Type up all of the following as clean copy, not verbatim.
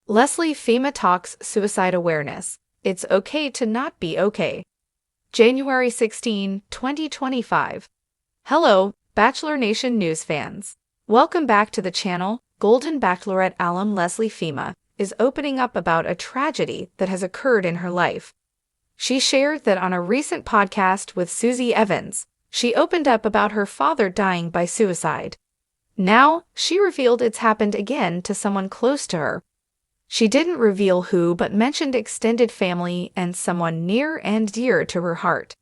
Fhima talks suicide awareness. It's okay to not be okay. January 16, 2025. Hello, Bachelor Nation news fans. Welcome back to the channel. Golden Bachelorette alum Fhima is opening up about a tragedy that has occurred in her life. She shared that on a recent podcast with Susie Evans, she opened up about her father dying by suicide. Now, she revealed it's happened again to someone close to her. She didn't reveal who, but mentioned extended family and someone near and dear to her heart.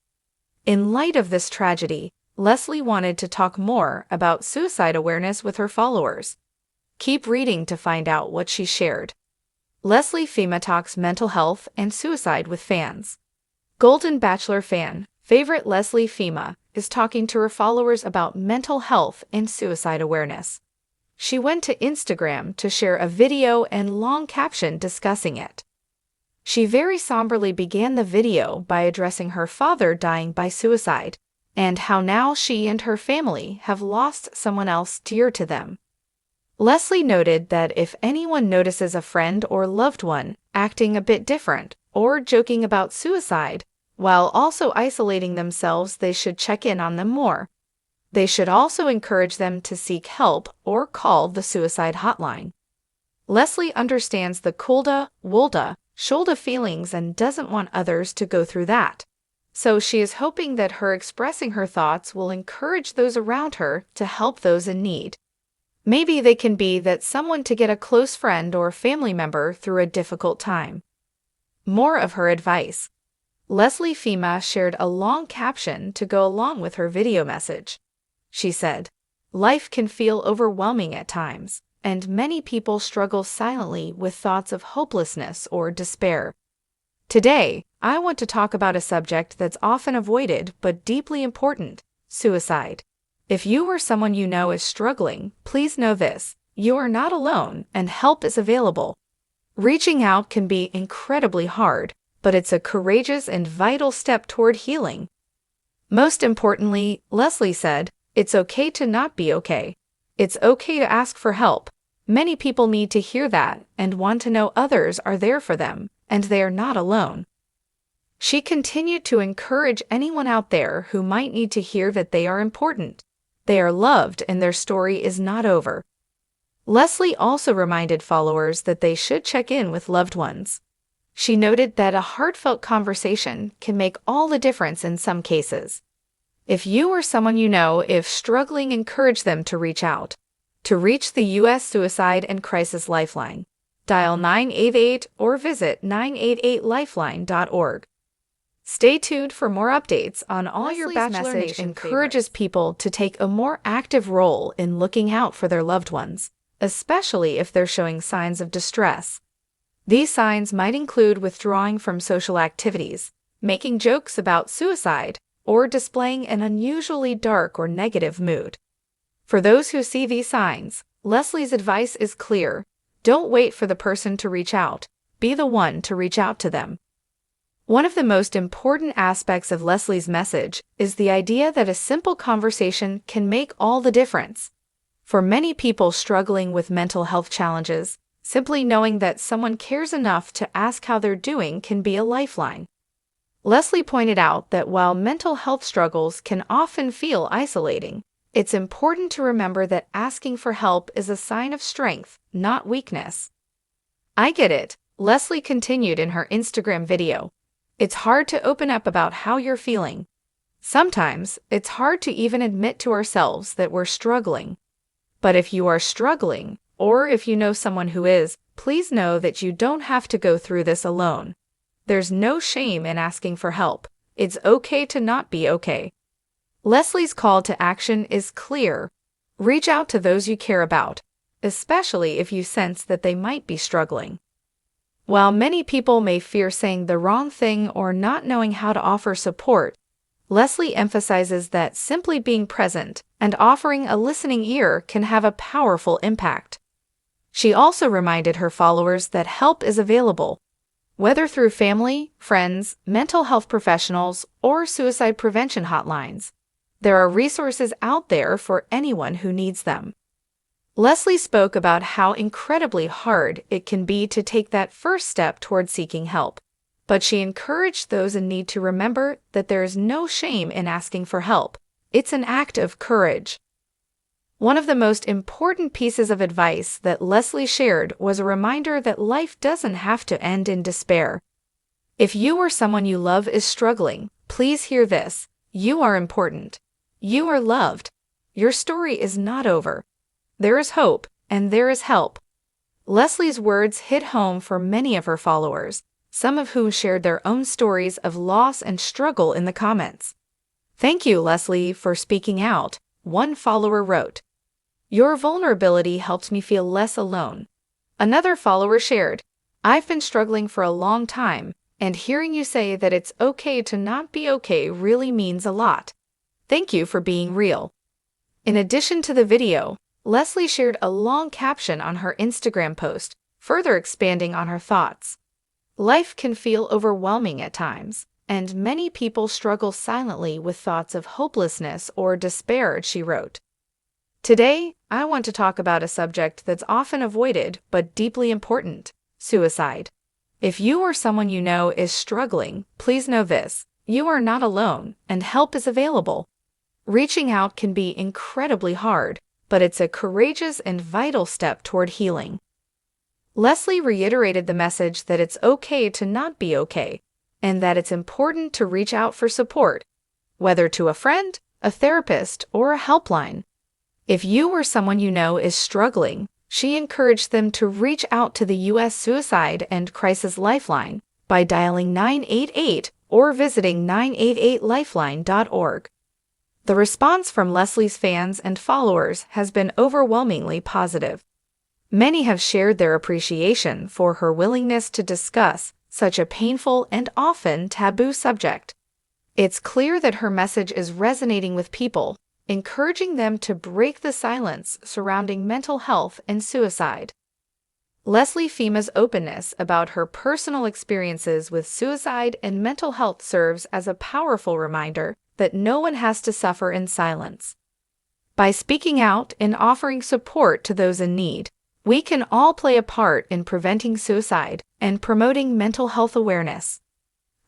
In light of this tragedy, Leslie wanted to talk more about suicide awareness with her followers. Keep reading to find out what she shared. Fhima talks mental health and suicide with fans. Golden Bachelor fan, favorite Fhima, is talking to her followers about mental health and suicide awareness. She went to Instagram to share a video and long caption discussing it. She very somberly began the video by addressing her father dying by suicide, and how now she and her family have lost someone else dear to them. Leslie noted that if anyone notices a friend or loved one acting a bit different or joking about suicide, while also isolating themselves, they should check in on them more. They should also encourage them to seek help or call the suicide hotline. Leslie understands the coulda, woulda, shoulda feelings and doesn't want others to go through that. So she is hoping that her expressing her thoughts will encourage those around her to help those in need. Maybe they can be that someone to get a close friend or family member through a difficult time. More of her advice. Fhima shared a long caption to go along with her video message. She said, "Life can feel overwhelming at times, and many people struggle silently with thoughts of hopelessness or despair. Today, I want to talk about a subject that's often avoided but deeply important: suicide. If you or someone you know is struggling, please know this: you are not alone and help is available. Reaching out can be incredibly hard, but it's a courageous and vital step toward healing." Most importantly, Leslie said, "It's okay to not be okay. It's okay to ask for help. Many people need to hear that and want to know others are there for them, and they are not alone." She continued to encourage anyone out there who might need to hear that they are important. They are loved and their story is not over. Leslie also reminded followers that they should check in with loved ones. She noted that a heartfelt conversation can make all the difference in some cases. If you or someone you know is struggling, encourage them to reach out. To reach the U.S. Suicide and Crisis Lifeline, dial 988 or visit 988lifeline.org. Stay tuned for more updates on all your Bachelor Nation encourages people to take a more active role in looking out for their loved ones, especially if they're showing signs of distress. These signs might include withdrawing from social activities, making jokes about suicide, or displaying an unusually dark or negative mood. For those who see these signs, Leslie's advice is clear: don't wait for the person to reach out, be the one to reach out to them. One of the most important aspects of Leslie's message is the idea that a simple conversation can make all the difference. For many people struggling with mental health challenges, simply knowing that someone cares enough to ask how they're doing can be a lifeline. Leslie pointed out that while mental health struggles can often feel isolating, it's important to remember that asking for help is a sign of strength, not weakness. "I get it," Leslie continued in her Instagram video. "It's hard to open up about how you're feeling. Sometimes, it's hard to even admit to ourselves that we're struggling. But if you are struggling, or if you know someone who is, please know that you don't have to go through this alone. There's no shame in asking for help. It's okay to not be okay." Leslie's call to action is clear. Reach out to those you care about, especially if you sense that they might be struggling. While many people may fear saying the wrong thing or not knowing how to offer support, Leslie emphasizes that simply being present and offering a listening ear can have a powerful impact. She also reminded her followers that help is available, whether through family, friends, mental health professionals, or suicide prevention hotlines. There are resources out there for anyone who needs them. Leslie spoke about how incredibly hard it can be to take that first step toward seeking help, but she encouraged those in need to remember that there is no shame in asking for help. It's an act of courage. One of the most important pieces of advice that Leslie shared was a reminder that life doesn't have to end in despair. If you or someone you love is struggling, please hear this. You are important. You are loved. Your story is not over. There is hope, and there is help. Leslie's words hit home for many of her followers, some of whom shared their own stories of loss and struggle in the comments. "Thank you, Leslie, for speaking out," one follower wrote. "Your vulnerability helped me feel less alone." Another follower shared, "I've been struggling for a long time, and hearing you say that it's okay to not be okay really means a lot. Thank you for being real." In addition to the video, Leslie shared a long caption on her Instagram post, further expanding on her thoughts. Life can feel overwhelming at times, and many people struggle silently with thoughts of hopelessness or despair, she wrote. Today, I want to talk about a subject that's often avoided but deeply important: suicide. If you or someone you know is struggling, please know this: you are not alone, and help is available. Reaching out can be incredibly hard, but it's a courageous and vital step toward healing. Leslie reiterated the message that it's okay to not be okay, and that it's important to reach out for support, whether to a friend, a therapist, or a helpline. If you or someone you know is struggling, she encouraged them to reach out to the U.S. Suicide and Crisis Lifeline by dialing 988 or visiting 988lifeline.org. The response from Leslie's fans and followers has been overwhelmingly positive. Many have shared their appreciation for her willingness to discuss such a painful and often taboo subject. It's clear that her message is resonating with people, encouraging them to break the silence surrounding mental health and suicide. Leslie Fhima's openness about her personal experiences with suicide and mental health serves as a powerful reminder that no one has to suffer in silence. By speaking out and offering support to those in need, we can all play a part in preventing suicide and promoting mental health awareness.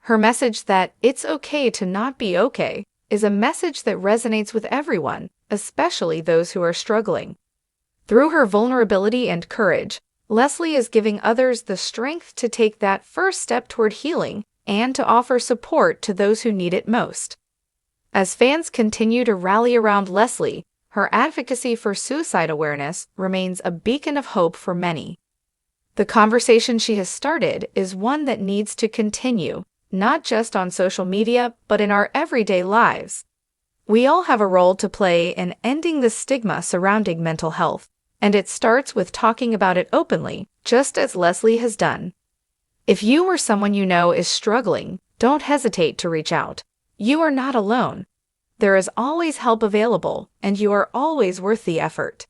Her message that it's okay to not be okay is a message that resonates with everyone, especially those who are struggling. Through her vulnerability and courage, Leslie is giving others the strength to take that first step toward healing and to offer support to those who need it most. As fans continue to rally around Leslie, her advocacy for suicide awareness remains a beacon of hope for many. The conversation she has started is one that needs to continue, not just on social media, but in our everyday lives. We all have a role to play in ending the stigma surrounding mental health, and it starts with talking about it openly, just as Leslie has done. If you or someone you know is struggling, don't hesitate to reach out. You are not alone. There is always help available, and you are always worth the effort.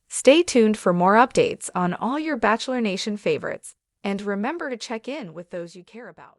Stay tuned for more updates on all your Bachelor Nation favorites, and remember to check in with those you care about.